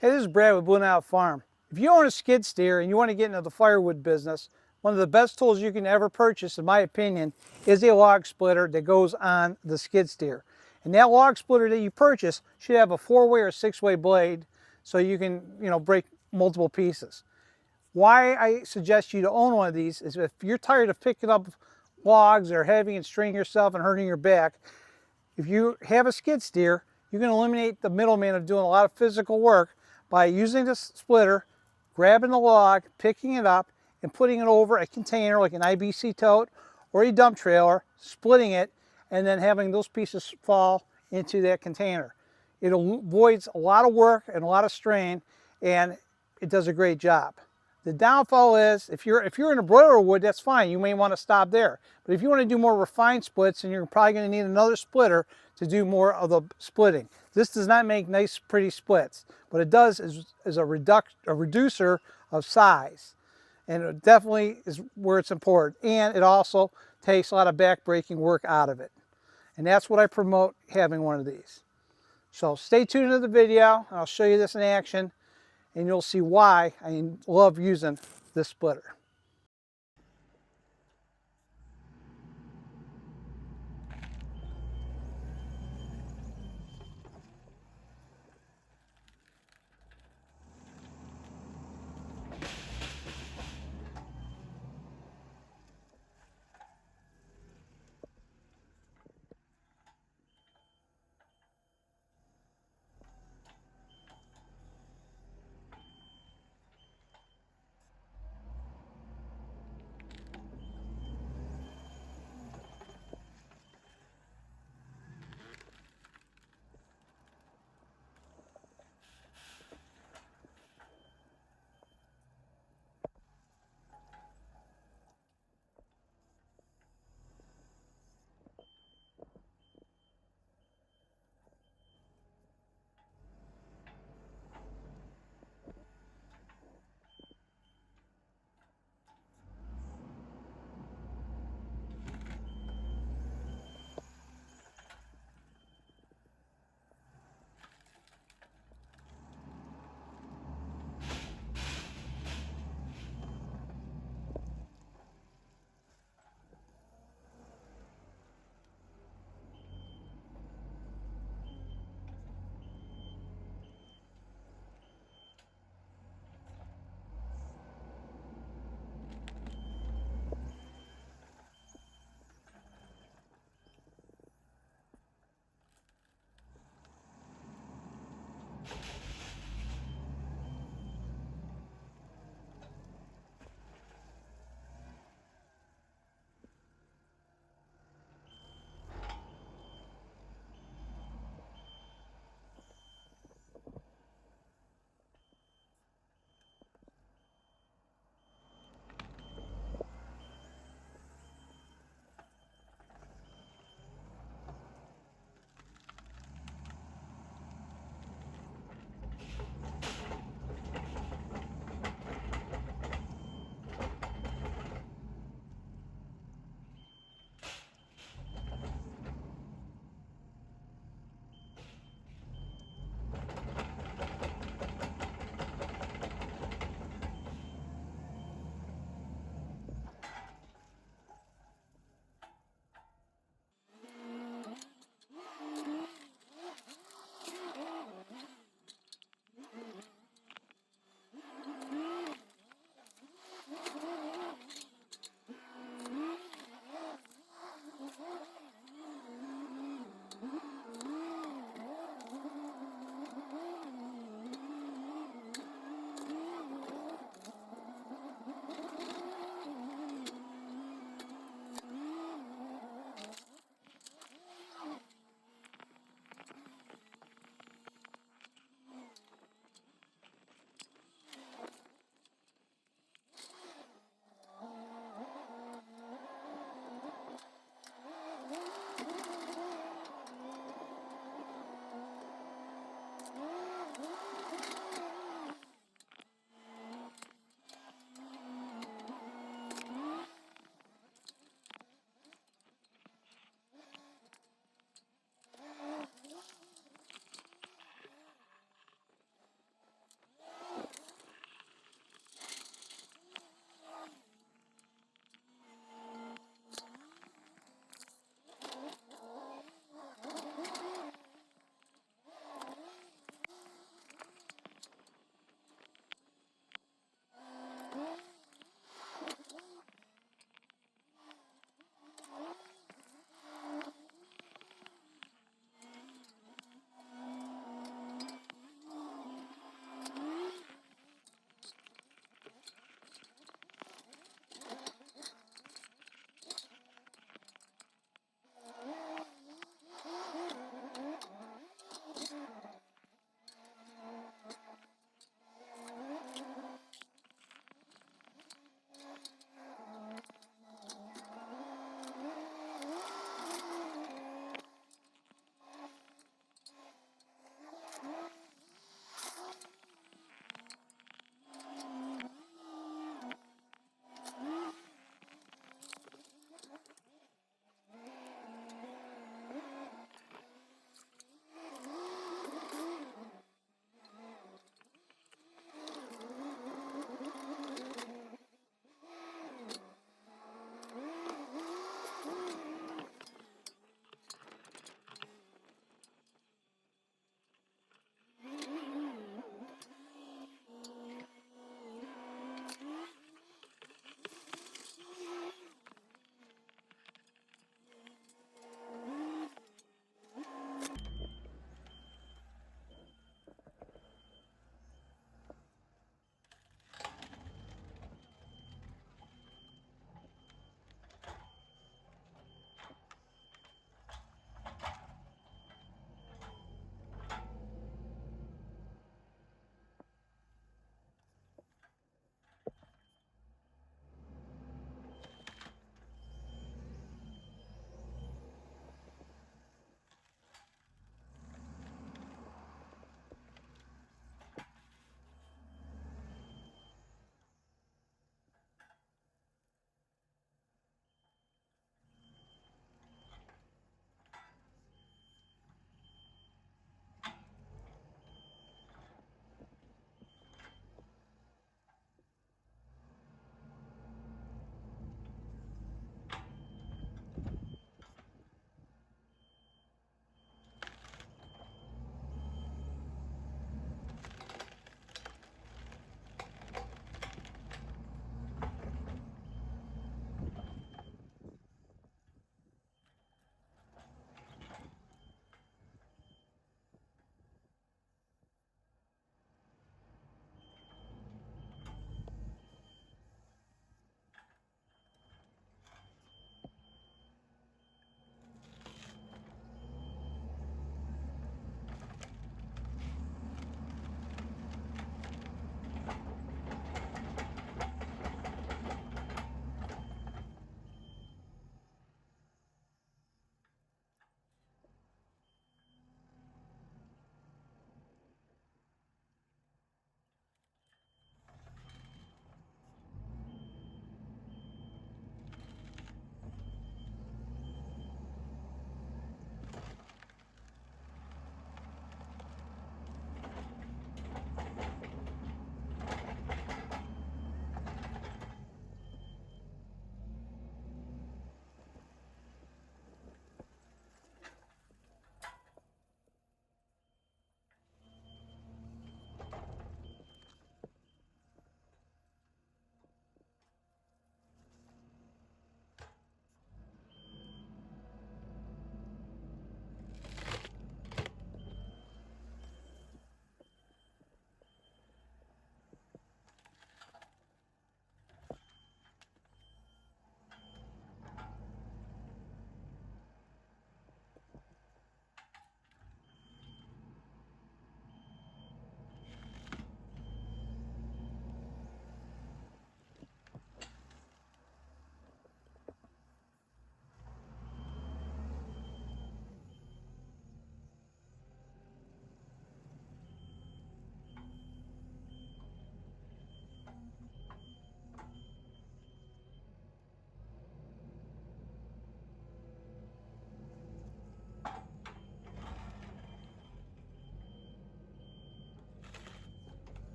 Hey, this is Brad with Blue Nile Farm. If you own a skid steer and you want to get into the firewood business, one of the best tools you can ever purchase, in my opinion, is a log splitter that goes on the skid steer. And that log splitter that you purchase should have a 4-way or 6-way blade so you can, break multiple pieces. Why I suggest you to own one of these is if you're tired of picking up logs or having and straining yourself and hurting your back, if you have a skid steer, you can eliminate the middleman of doing a lot of physical work by using this splitter, grabbing the log, picking it up, and putting it over a container like an IBC tote or a dump trailer, splitting it, and then having those pieces fall into that container. It avoids a lot of work and a lot of strain, and it does a great job. The downfall is if you're in a broiler wood, that's fine. You may want to stop there. But if you want to do more refined splits, then you're probably going to need another splitter to do more of the splitting. This does not make nice, pretty splits. What it does is a reducer of size. And it definitely is where it's important. And it also takes a lot of back-breaking work out of it. And that's what I promote, having one of these. So stay tuned to the video, and I'll show you this in action, and you'll see why I love using this splitter.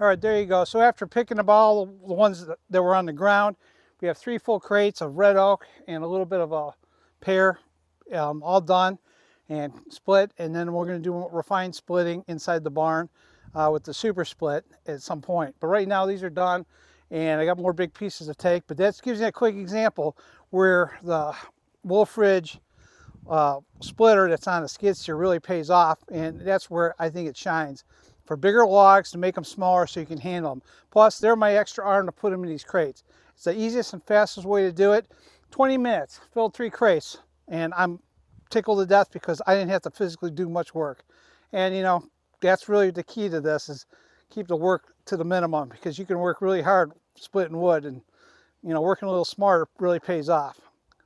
All right, there you go. So after picking up all the ones that were on the ground, we have 3 full crates of red oak and a little bit of a pear, all done and split. And then we're going to do refined splitting inside the barn with the super split at some point. But right now these are done, and I got more big pieces to take. But that gives you a quick example where the Wolfe Ridge splitter that's on the skid steer really pays off, and that's where I think it shines. For bigger logs, to make them smaller so you can handle them. Plus, they're my extra arm to put them in these crates. It's the easiest and fastest way to do it. 20 minutes, filled 3 crates, and I'm tickled to death because I didn't have to physically do much work. And you know, that's really the key to this, is keep the work to the minimum, because you can work really hard splitting wood, and you know, working a little smarter really pays off.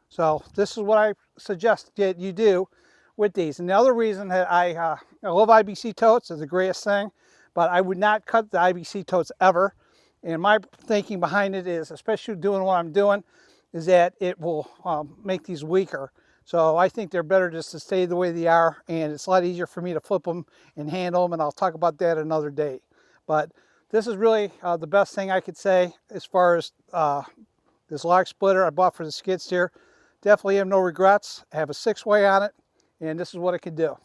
So this is what I suggest that you do with these. And the other reason that I love IBC totes, is the greatest thing, but I would not cut the IBC totes ever. And my thinking behind it is, especially doing what I'm doing, is that it will make these weaker. So I think they're better just to stay the way they are, and it's a lot easier for me to flip them and handle them, and I'll talk about that another day. But this is really the best thing I could say as far as this log splitter I bought for the skid steer. Definitely have no regrets. I have a 6-way on it, and this is what it can do.